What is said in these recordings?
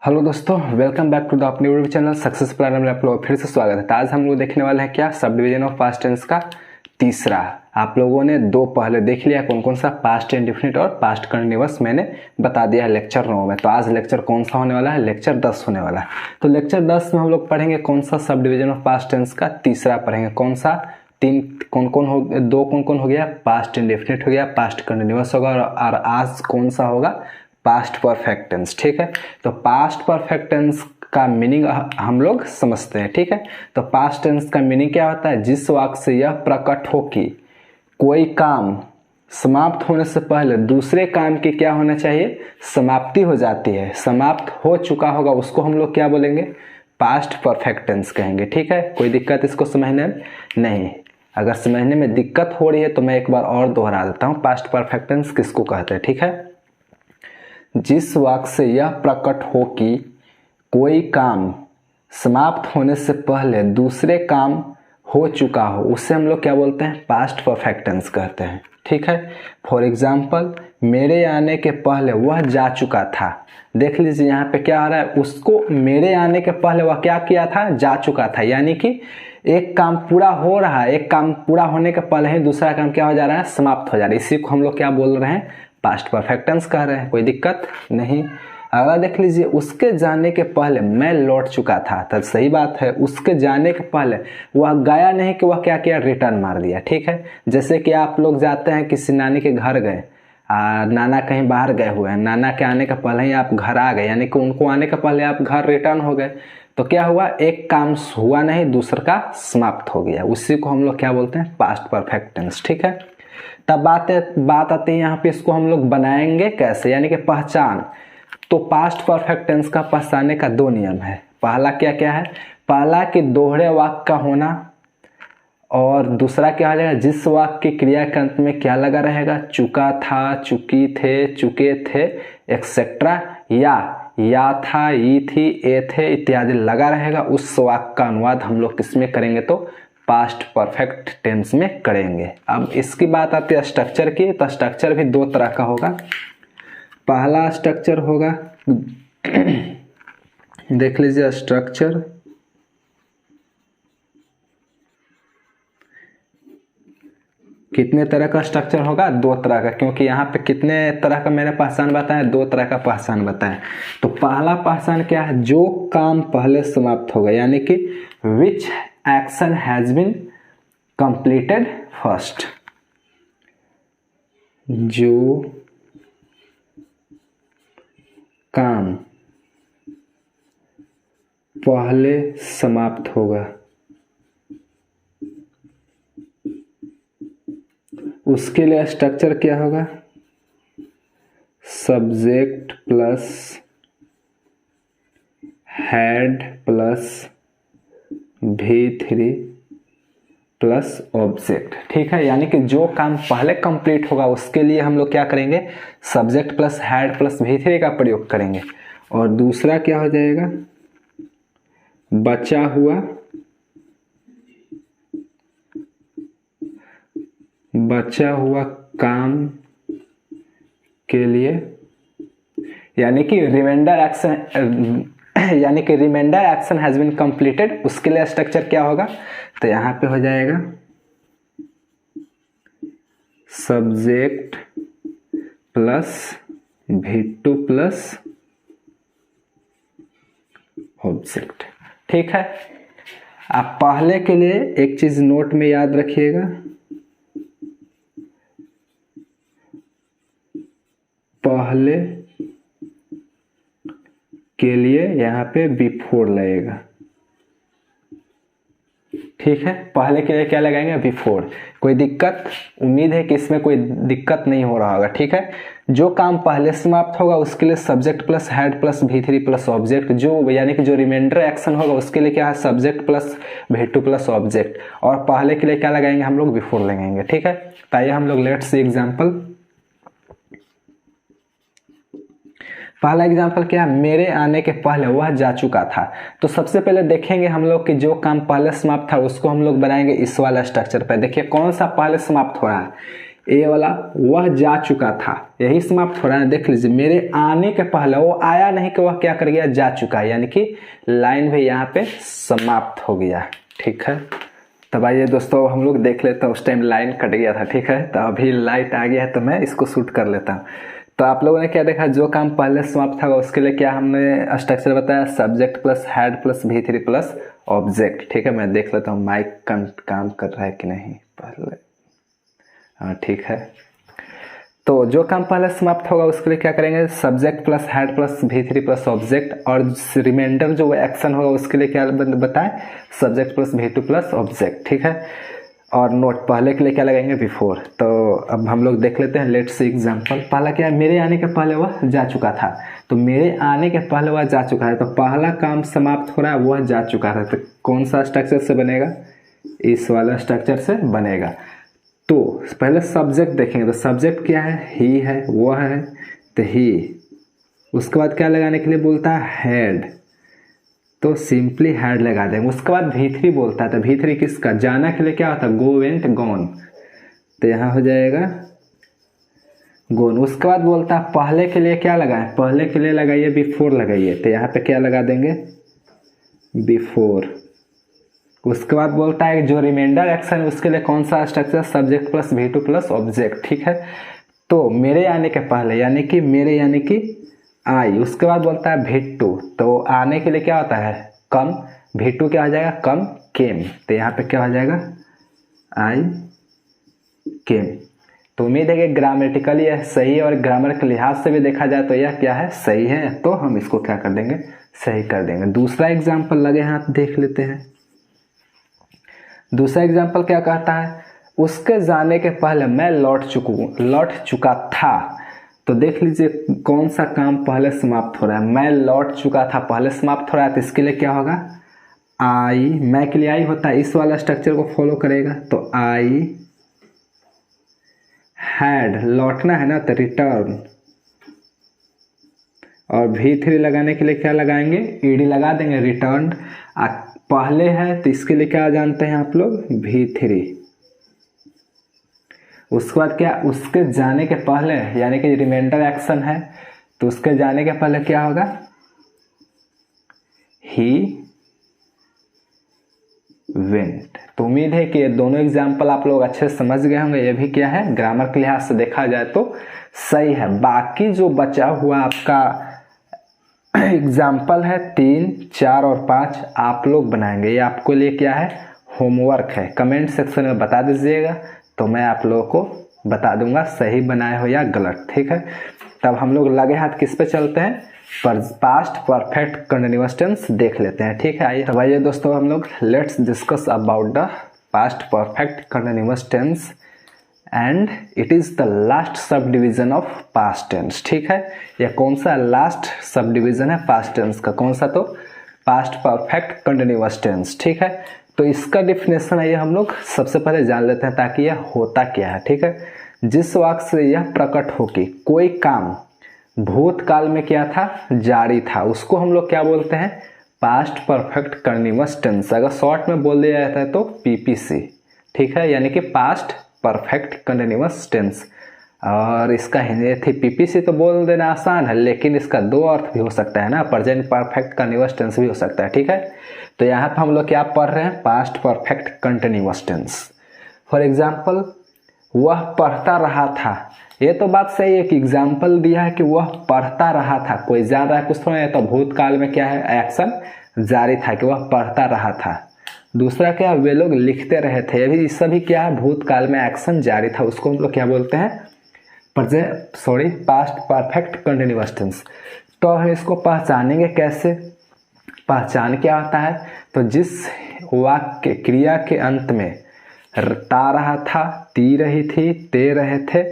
Hello दोस्तों, welcome back to the अपने YouTube channel success planner में आप लोगों का फिर से स्वागत है। तो आज हम लोग देखने वाले हैं क्या, sub division of past tense का तीसरा। आप लोगों ने दो पहले देख लिया, कौन कौन सा, पास्ट इंडेफिनिट और पास्ट कंटीन्यूअस मैंने बता दिया है लेक्चर 9 में। तो आज लेक्चर कौन सा होने वाला है, लेक्चर 10 होने वाला है। तो लेक्चर 10 में हम लोग पढ़ेंगे कौन सा, sub division of past tense का तीसरा पढ़ेंगे। कौन सा, तीन कौन कौन हो, दो कौन कौन हो गया, पास्ट इंडेफिनिट हो गया, पास्ट कंटीन्यूअस होगा और आज कौन सा होगा, पास्ट परफेक्ट टेंस। ठीक है, तो पास्ट परफेक्ट टेंस का मीनिंग हम लोग समझते हैं। ठीक है, तो पास्ट टेंस का मीनिंग क्या होता है, जिस वाक्य से यह प्रकट हो कि कोई काम समाप्त होने से पहले दूसरे काम की क्या होना चाहिए, समाप्ति हो जाती है, समाप्त हो चुका होगा, उसको हम लोग क्या बोलेंगे, पास्ट परफेक्ट टेंस कहेंगे। ठीक है, कोई दिक्कत इसको समझने में नहीं। अगर समझने में दिक्कत हो रही है तो मैं एक बार और दोहरा देता हूँ, पास्ट परफेक्ट टेंस किसको कहते हैं। ठीक है, जिस वाक्य से यह प्रकट हो कि कोई काम समाप्त होने से पहले दूसरे काम हो चुका हो, उससे हम लोग क्या बोलते हैं, पास्ट परफेक्ट टेंस कहते हैं। ठीक है, फॉर एग्जाम्पल, मेरे आने के पहले वह जा चुका था। देख लीजिए यहाँ पे क्या आ रहा है, उसको मेरे आने के पहले वह क्या किया था, जा चुका था। यानी कि एक काम पूरा हो रहा है, एक काम पूरा होने के पहले ही दूसरा काम क्या हो जा रहा है, समाप्त हो जा रहा है। इसी को हम लोग क्या बोल रहे हैं, पास्ट परफेक्ट टेंस कह रहे हैं। कोई दिक्कत नहीं। अगला देख लीजिए, उसके जाने के पहले मैं लौट चुका था। तो सही बात है, उसके जाने के पहले वह गया नहीं कि वह क्या किया, रिटर्न मार दिया। ठीक है, जैसे कि आप लोग जाते हैं किसी नानी के घर गए, नाना कहीं बाहर गए हुए हैं, नाना के आने के पहले ही आप घर आ गए, यानी कि उनको आने के पहले आप घर रिटर्न हो गए। तो क्या हुआ, एक काम हुआ नहीं, दूसरा का समाप्त हो गया। उसी को हम लोग क्या बोलते हैं, पास्ट परफेक्ट टेंस। ठीक है, तब बात आती है यहाँ पे, इसको हम लोग बनाएंगे कैसे, यानी कि पहचान। तो पास्ट परफेक्ट टेंस का पहचानने का दो नियम है। पहला क्या क्या है, पहला कि दोहरे वाक्य का होना, और दूसरा क्या हो जाएगा, जिस वाक्य की क्रिया के अंत में क्या लगा रहेगा, चुका था, चुकी थे, चुके थे एक्सेट्रा, या था, ई थी, ए थे इत्यादि लगा रहेगा। उस वाक्य का अनुवाद हम लोग किसमें करेंगे, तो पास्ट परफेक्ट टेंस में करेंगे। अब इसकी बात आती है स्ट्रक्चर की, तो स्ट्रक्चर भी दो तरह का होगा। पहला स्ट्रक्चर होगा देख लीजिए, स्ट्रक्चर कितने तरह का स्ट्रक्चर होगा, दो तरह का, क्योंकि यहाँ पे कितने तरह का मैंने पहचान बताया, दो तरह का पहचान बताया। तो पहला पहचान क्या है, जो काम पहले समाप्त होगा, यानी कि which action has been completed first, जो काम पहले समाप्त होगा उसके लिए स्ट्रक्चर क्या होगा, subject plus had plus V3 plus object. ठीक है, यानी कि जो काम पहले कंप्लीट होगा उसके लिए हम लोग क्या करेंगे, subject plus had plus V3 का प्रयोग करेंगे। और दूसरा क्या हो जाएगा, बचा हुआ काम के लिए, यानी कि reminder action has been completed, उसके लिए स्ट्रक्चर क्या होगा, तो यहां पे हो जाएगा subject plus V2 plus object. ठीक है, आप पहले के लिए एक चीज नोट में याद रखिएगा, पहले के लिए यहाँ पे बिफोर लगेगा। ठीक है, पहले के लिए क्या लगाएंगे, बिफोर। कोई दिक्कत, उम्मीद है कि इसमें कोई दिक्कत नहीं हो रहा होगा। ठीक है, जो काम पहले समाप्त होगा उसके लिए subject plus had plus V3 plus object, जो यानी कि जो रिमाइंडर एक्शन होगा उसके लिए क्या है, subject plus V2 plus object, और पहले के लिए क्या लगाएंगे हम लोग, बिफोर लगाएंगे। ठीक है, तो आइए हम लोग लेट्स सी एग्जाम्पल। पहला एग्जाम्पल क्या है, मेरे आने के पहले वह जा चुका था। तो सबसे पहले देखेंगे हम लोग कि जो काम पहले समाप्त था उसको हम लोग बनाएंगे इस वाला स्ट्रक्चर पे। देखिए कौन सा पहले समाप्त हो रहा है, ए वाला वह जा चुका था, यही समाप्त हो रहा है। देख लीजिए मेरे आने के पहले, वो आया नहीं कि वह क्या कर गया, जा चुका है, यानी कि लाइन भी यहाँ पे समाप्त हो गया। ठीक है, तब आइए दोस्तों हम लोग देख लेते हैं, उस टाइम लाइन कट गया था। ठीक है, तो अभी लाइट आ गया है तो मैं इसको शूट कर लेता हूँ। तो आप लोगों ने क्या देखा, जो काम पहले समाप्त था उसके लिए क्या हमने स्ट्रक्चर बताया, subject plus head plus V3 plus object. ठीक है, मैं देख लेता हूँ माइक काम कर रहा है कि नहीं पहले। हाँ ठीक है, तो जो काम पहले समाप्त होगा उसके लिए क्या करेंगे, subject plus head plus V3 plus object, और रिमाइंडर जो एक्शन होगा उसके लिए क्या बताएं, subject plus V2 plus object. ठीक है, और नोट पहले के लिए क्या लगाएंगे, बिफोर। तो अब हम लोग देख लेते हैं, लेट्स सी एग्जांपल। पहला क्या है, मेरे आने के पहले वह जा चुका था, तो मेरे आने के पहले वह जा चुका है, तो पहला काम समाप्त हो रहा है, वह जा चुका था, तो कौन सा स्ट्रक्चर से बनेगा, इस वाला स्ट्रक्चर से बनेगा। तो पहले सब्जेक्ट देखेंगे, तो सब्जेक्ट क्या है, ही है, वह है, तो ही। उसके बाद क्या लगाने के लिए बोलता है, हेड, तो सिंपली हेड लगा देंगे। उसके बाद V3 बोलता है, तो V3 किसका, जाना के लिए क्या होता है, गो वेंट गॉन, तो यहाँ हो जाएगा गोन। उसके बाद बोलता है पहले के लिए क्या लगाएं, पहले के लिए लगाइए बिफोर लगाइए, तो यहाँ पे क्या लगा देंगे, बिफोर। उसके बाद बोलता है जो रिमाइंडर एक्शन है उसके लिए कौन सा structure, subject plus V2 plus object. ठीक है, तो मेरे आने के पहले यानी कि मेरे यानी कि आई। उसके बाद बोलता है V2, तो आने के लिए क्या होता है, कम, V2 क्या हो जाएगा, कम केम, तो यहाँ पे क्या हो जाएगा, आई केम। तो उम्मीद है कि ग्रामेटिकली यह सही है, और ग्रामर के लिहाज से भी देखा जाए तो यह क्या है, सही है, तो हम इसको क्या कर देंगे, सही कर देंगे। दूसरा एग्जाम्पल लगे हाथ देख लेते हैं। दूसरा एग्जाम्पल क्या कहता है, उसके जाने के पहले मैं लौट चुका था, तो देख लीजिए कौन सा काम पहले समाप्त हो रहा है, मैं लौट चुका था पहले समाप्त हो रहा है, तो इसके लिए क्या होगा, आई, मैं के लिए आई होता है, इस वाला स्ट्रक्चर को फॉलो करेगा, तो आई हैड, लौटना है ना, तो रिटर्न, और V3 लगाने के लिए क्या लगाएंगे, ईडी लगा देंगे, रिटर्न। पहले है तो इसके लिए क्या जानते हैं आप लोग, V3। उसके बाद क्या, उसके जाने के पहले यानी कि रिमाइंडर एक्शन है, तो उसके जाने के पहले क्या होगा, ही वेंट। तो उम्मीद है कि ये दोनों एग्जाम्पल आप लोग अच्छे से समझ गए होंगे। ये भी क्या है, ग्रामर के लिहाज से देखा जाए तो सही है। बाकी जो बचा हुआ आपका एग्जाम्पल है 3, 4 और 5 आप लोग बनाएंगे, ये आपको लिए क्या है, होमवर्क है। कमेंट सेक्शन में बता दीजिएगा, तो मैं आप लोगों को बता दूंगा सही बनाए हो या गलत। ठीक है, तब हम लोग लगे हाथ किस पे चलते हैं, पास्ट परफेक्ट कंटिन्यूअस टेंस देख लेते हैं। ठीक है, आइए तब आइए दोस्तों हम लोग let's discuss about the past perfect continuous tense, and it is the last subdivision of past tense. ठीक है, यह कौन सा लास्ट सब डिवीजन है पास्ट टेंस का, कौन सा, तो पास्ट परफेक्ट कंटिन्यूअस टेंस। ठीक है, तो इसका डिफिनेशन है ये हम लोग सबसे पहले जान लेते हैं, ताकि यह होता क्या है। ठीक है, जिस वाक्य से यह प्रकट हो कि कोई काम भूतकाल में क्या था, जारी था, उसको हम लोग क्या बोलते हैं, पास्ट परफेक्ट कंटिन्यूअस टेंस। अगर शॉर्ट में बोल दिया जाता है तो PPC। ठीक है, यानी कि पास्ट परफेक्ट कंटिन्यूअस टेंस। और इसका हिंदी थी PPC तो बोल देना आसान है, लेकिन इसका 2 अर्थ भी हो सकता है ना, प्रेजेंट परफेक्ट कंटिन्यूअस टेंस भी हो सकता है। ठीक है, तो यहाँ पर हम लोग क्या पढ़ रहे हैं, past perfect continuous tense. For example, वह पढ़ता रहा था, ये तो बात सही है कि एग्जाम्पल दिया है कि वह पढ़ता रहा था, कोई जान रहा है कुछ थोड़ा है, तो भूतकाल में क्या है, एक्शन जारी था कि वह पढ़ता रहा था। दूसरा क्या, वे लोग लिखते रहे थे, ये भी सभी क्या है, भूतकाल में एक्शन जारी था, उसको हम लोग क्या बोलते हैं, पास्ट परफेक्ट कंटिन्यूअस टेंस। तो हम इसको पहचानेंगे कैसे, पहचान क्या होता है, तो जिस वाक्य क्रिया के अंत में ता रहा था, ती रही थी, ते रहे थे,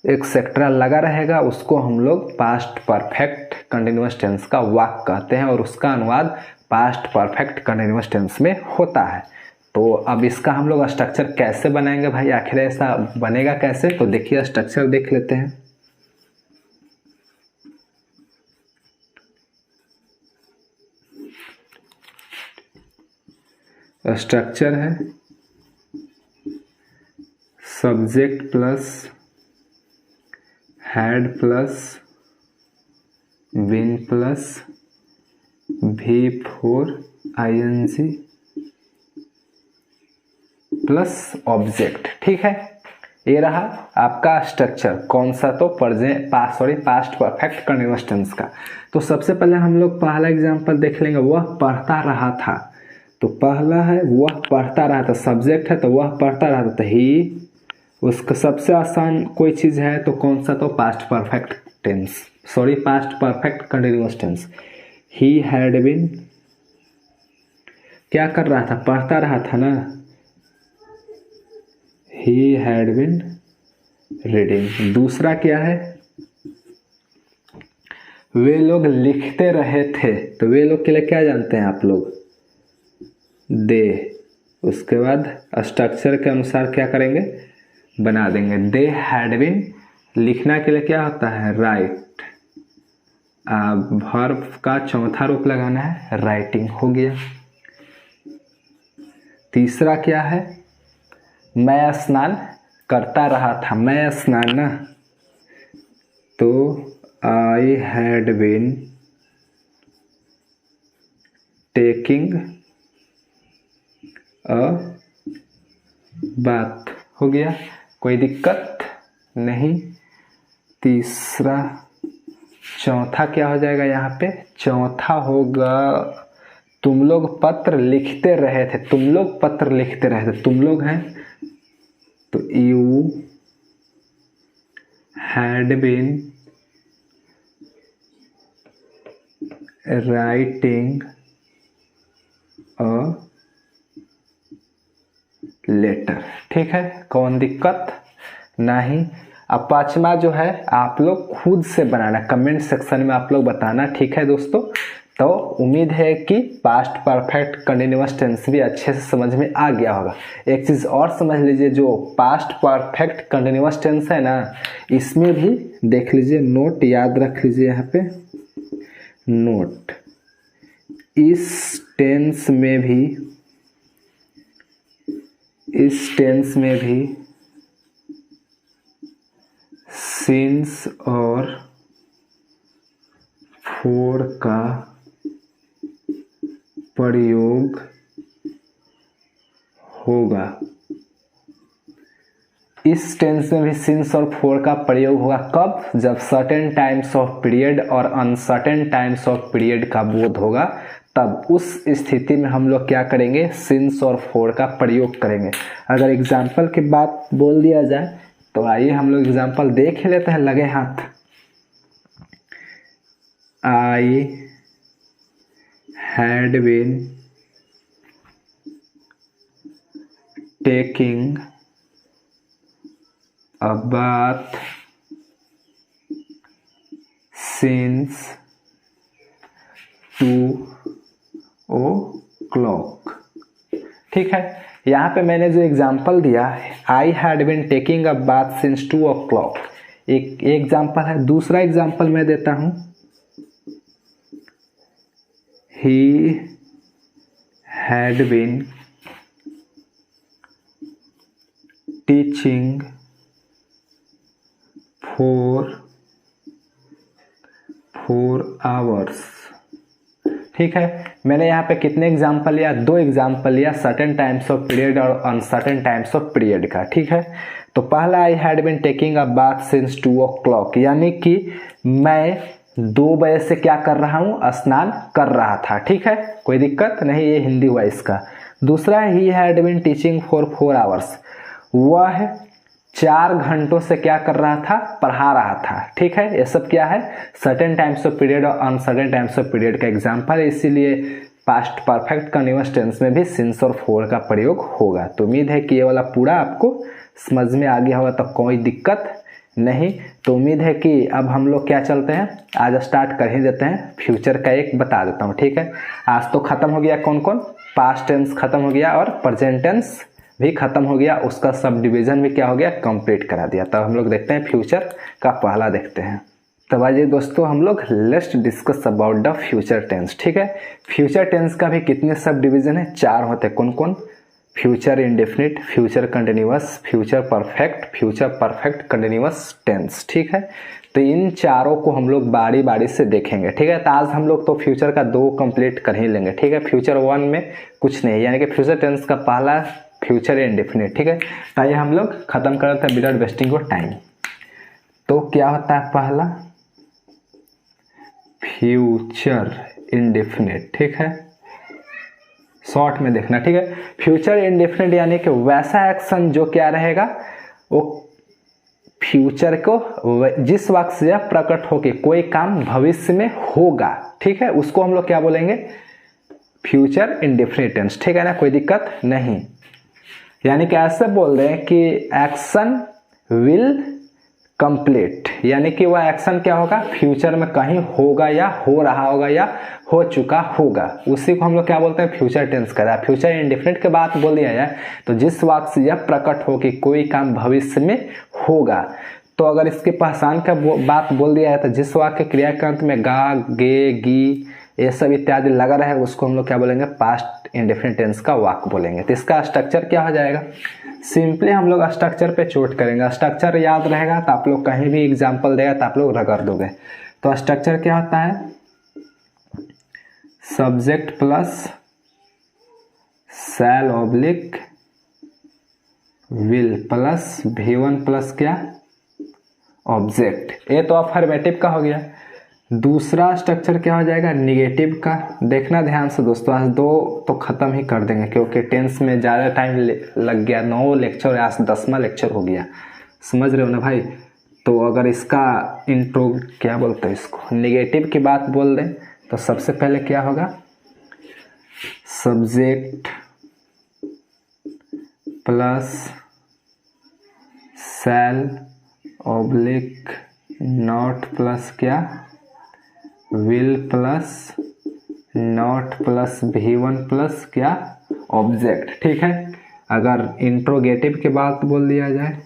एक्सेट्रा लगा रहेगा, उसको हम लोग पास्ट परफेक्ट कंटिन्यूअस टेंस का वाक्य कहते हैं, और उसका अनुवाद पास्ट परफेक्ट कंटिन्यूअस टेंस में होता है। तो अब इसका हम लोग स्ट्रक्चर कैसे बनाएंगे भाई, आखिर ऐसा बनेगा कैसे, तो देखिए स्ट्रक्चर देख लेते हैं। स्ट्रक्चर है subject plus had plus been plus V4 ING plus object. ठीक है, ये रहा आपका स्ट्रक्चर। कौन सा? तो पास्ट परफेक्ट कंटीन्यूअस टेंस का। तो सबसे पहले हम लोग पहला एग्जांपल देख लेंगे, वह पढ़ता रहा था। तो पहला है वह पढ़ता रहा था, सब्जेक्ट है तो वह पढ़ता रहा था, तो ही। उसका सबसे आसान कोई चीज़ है तो कौन सा? तो past perfect continuous tense. He had been, क्या कर रहा था? पढ़ता रहा था ना। He had been reading. दूसरा क्या है? वे लोग लिखते रहे थे, तो वे लोग के लिए क्या जानते हैं आप लोग? दे। उसके बाद स्ट्रक्चर के अनुसार क्या करेंगे? बना देंगे। दे हैड बीन, लिखना के लिए क्या होता है? राइट। वर्ब का चौथा रूप लगाना है, राइटिंग हो गया। तीसरा क्या है? मैं स्नान करता रहा था, मैं स्नान ना, तो I had been taking a bath, हो गया। कोई दिक्कत नहीं। तीसरा, चौथा क्या हो जाएगा यहाँ पे? चौथा होगा तुम लोग पत्र लिखते रहे थे, तुम लोग पत्र लिखते रहे थे, तुम लोग हैं तो you had been writing a letter. ठीक है, कौन दिक्कत नहीं। अब पांचवा जो है आप लोग खुद से बनाना, कमेंट सेक्शन में आप लोग बताना। ठीक है दोस्तों, तो उम्मीद है कि पास्ट परफेक्ट कंटीन्यूअस टेंस भी अच्छे से समझ में आ गया होगा। एक चीज़ और समझ लीजिए, जो पास्ट परफेक्ट कंटीन्यूअस टेंस है ना, इसमें भी देख लीजिए, नोट याद रख लीजिए यहाँ पे, नोट। इस टेंस में भी सिंस और फोर का प्रयोग होगा। इस टेंस में भी सिंस और फोर का प्रयोग होगा। कब? जब सर्टेन टाइम्स ऑफ पीरियड और अनसर्टेन टाइम्स ऑफ पीरियड का बोध होगा, तब उस स्थिति में हम लोग क्या करेंगे? सिंस और फोर का प्रयोग करेंगे। अगर एग्जाम्पल की बात बोल दिया जाए तो आइए हम लोग एग्जाम्पल देख ही लेते हैं, लगे हाथ। I had been taking a bath since 2 o'clock। ठीक है, यहाँ पे मैंने जो एग्जाम्पल दिया, I had been taking a bath since 2 o'clock, एक एग्जाम्पल है। दूसरा एग्जाम्पल मैं देता हूँ, he had been teaching for 4 hours। ठीक है, मैंने यहाँ पे कितने एग्जाम्पल लिया? 2 एग्जाम्पल लिया, सर्टेन टाइम्स ऑफ पीरियड और अनसर्टेन टाइम्स ऑफ पीरियड का। ठीक है, तो पहला I had been taking a bath since 2 o'clock, यानी कि मैं 2 बजे से क्या कर रहा हूँ? स्नान कर रहा था। ठीक है, कोई दिक्कत नहीं, ये हिंदी हुआ इसका। दूसरा है he had been teaching for 4 hours, वह 4 घंटों से क्या कर रहा था? पढ़ा रहा था। ठीक है, ये सब क्या है? सर्टेन टाइम्स ऑफ पीरियड और अनसर्टेन टाइम्स ऑफ पीरियड का एग्जाम्पल है, इसीलिए पास्ट परफेक्ट कंटीन्यूअस टेंस में भी सिंस और फोर का प्रयोग होगा। तो उम्मीद है कि ये वाला पूरा आपको समझ में आ गया होगा, तो कोई दिक्कत नहीं। तो उम्मीद है कि अब हम लोग क्या चलते हैं, आज स्टार्ट कर ही देते हैं। फ्यूचर का एक बता देता हूँ। ठीक है, आज तो खत्म हो गया, कौन कौन? पास्ट टेंस खत्म हो गया और प्रेजेंट टेंस भी खत्म हो गया, उसका सब डिवीजन भी क्या हो गया? कंप्लीट करा दिया। तब हम लोग देखते हैं फ्यूचर का पहला देखते हैं। तब आइए दोस्तों हम लोग let's discuss about the future tense. ठीक है, फ्यूचर टेंस का भी कितने सब डिवीजन है? 4 होते हैं। कौन कौन? Future indefinite, future continuous, future perfect continuous tense. ठीक है, तो इन चारों को हम लोग बारी बारी से देखेंगे। ठीक है, तो आज हम लोग तो फ्यूचर का 2 कंप्लीट कर ही लेंगे। ठीक है, फ्यूचर 1 में कुछ नहीं, यानी कि फ्यूचर टेंस का पहला फ्यूचर इंडेफिनिट। ठीक है, तो ये हम लोग खत्म कर रहे थे विदाउट वेस्टिंग योर टाइम। तो क्या होता है पहला फ्यूचर इंडेफिनिट। ठीक है, शॉर्ट में देखना। ठीक है, फ्यूचर इंडेफिनिट यानी कि वैसा एक्शन जो क्या रहेगा, वो फ्यूचर को जिस वक्त से प्रकट होके कोई काम भविष्य में होगा। ठीक है, उसको हम लोग क्या बोलेंगे, फ्यूचर इंडेफिनिट टेंस। ठीक है ना, कोई दिक्कत नहीं। यानी कि ऐसे बोल रहे हैं कि एक्शन विल कंप्लीट, यानी कि वह एक्शन क्या होगा, फ्यूचर में कहीं होगा या हो रहा होगा या हो चुका होगा, उसी को हम लोग क्या बोलते हैं, फ्यूचर टेंस करा। फ्यूचर इंडेफिनिट के बात बोल दिया जाए तो जिस वक्त से यह प्रकट हो कि कोई काम भविष्य में होगा। तो अगर इसकी पहचान का बात बोल दिया है तो जिस वाक्य क्रिया के अंत में गा, गे, गी ये सब इत्यादि लगा रहेगा उसको हम लोग क्या बोलेंगे, पास्ट इंडेफिनिट टेंस का वाक्य बोलेंगे। तो इसका स्ट्रक्चर क्या हो जाएगा, सिंपली हम लोग स्ट्रक्चर पे चोट करेंगे। स्ट्रक्चर याद रहेगा तो आप लोग कहीं भी एग्जाम्पल देगा तो आप लोग रगड़ दोगे। तो स्ट्रक्चर क्या होता है, subject plus shall oblique will plus V1 plus क्या, ऑब्जेक्ट। ये तो अफर्मेटिव का हो गया। दूसरा स्ट्रक्चर क्या हो जाएगा, निगेटिव का। देखना ध्यान से दोस्तों, आज 2 तो खत्म ही कर देंगे क्योंकि टेंस में ज़्यादा टाइम लग गया। 9 लेक्चर, आज 10वां लेक्चर हो गया, समझ रहे हो ना भाई। तो अगर इसका इंट्रो क्या बोलते हैं, इसको निगेटिव की बात बोल दें तो सबसे पहले क्या होगा, subject plus shall oblique not plus क्या, will plus not plus V1 plus क्या, ऑब्जेक्ट। ठीक है, अगर इंट्रोगेटिव के बात बोल दिया जाए,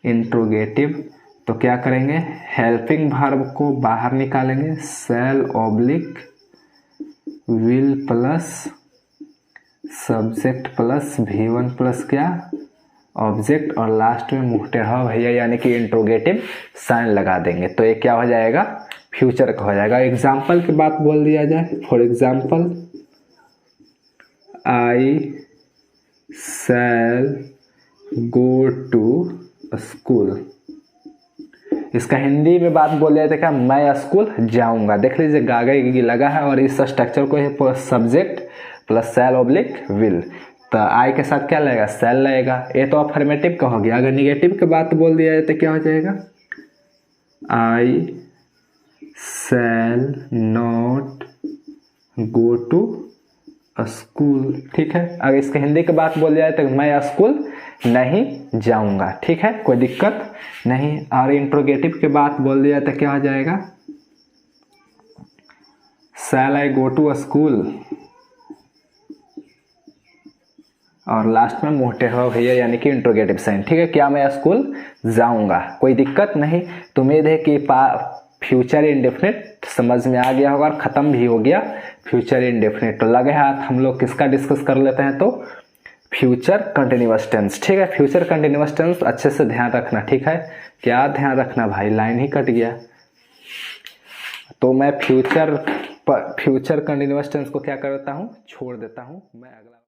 इंट्रोगेटिव तो क्या करेंगे, हेल्पिंग वर्ब को बाहर निकालेंगे, shall oblique will plus subject plus V1 plus क्या, ऑब्जेक्ट, और लास्ट में मुंह टेढ़ा भैया यानी कि इंट्रोगेटिव साइन लगा देंगे। तो ये क्या हो जाएगा, फ्यूचर का हो जाएगा। एग्जाम्पल की बात बोल दिया जाए, for example I shall go to school. इसका हिंदी में बात बोल दिया था क्या, मैं स्कूल जाऊंगा। देख लीजिए गागा लगा है और इस स्ट्रक्चर को है subject plus shall oblique will. तो आई के साथ क्या लगेगा, शैल लगेगा। ये तो अफर्मेटिव का हो गया। अगर निगेटिव की बात बोल दिया जाए तो क्या हो जाएगा, I shall not go to school. ठीक है, अगर इसके हिंदी की बात बोल जाए तो मैं स्कूल नहीं जाऊंगा। ठीक है, कोई दिक्कत नहीं। और इंट्रोगेटिव की बात बोल दिया तो क्या हो जाएगा, शैल आई गो टू स्कूल, और लास्ट में मुंह टेढ़ा भैया यानी कि इंट्रोगेटिव साइन। ठीक है, क्या मैं स्कूल जाऊंगा, कोई दिक्कत नहीं। तो उम्मीद है कि फ्यूचर इंडेफिनिट समझ में आ गया होगा और ख़त्म भी हो गया फ्यूचर इंडेफिनिट। तो लगे हाथ हम लोग किसका डिस्कस कर लेते हैं, तो फ्यूचर कंटिन्यूअस टेंस। ठीक है, फ्यूचर कंटिन्यूअस टेंस अच्छे से ध्यान रखना। ठीक है, क्या ध्यान रखना भाई, लाइन ही कट गया। तो मैं फ्यूचर कंटिन्यूअस टेंस को क्या करता हूँ, छोड़ देता हूँ। मैं अगला